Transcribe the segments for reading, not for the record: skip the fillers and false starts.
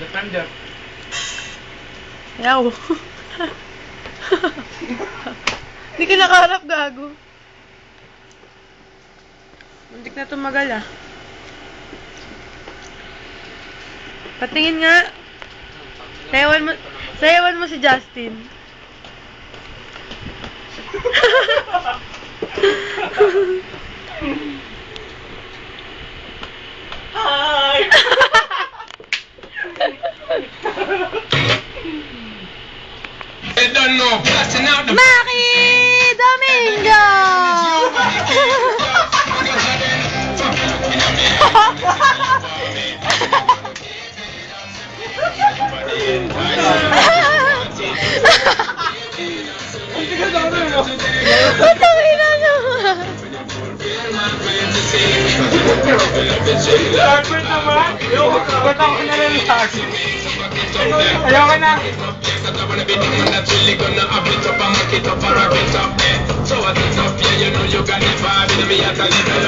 Defender. Yaw. Hindi ka nakaharap, gago. Muntik na tumagal, ah. Patingin nga. Sayawan mo si Justin. Hi! Maki Domingo! Putang ina nyo! Carpet naman! Ba't ako nalalag? Ayaw na!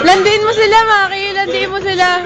Landiin mo sila, Maki! Landiin mo sila!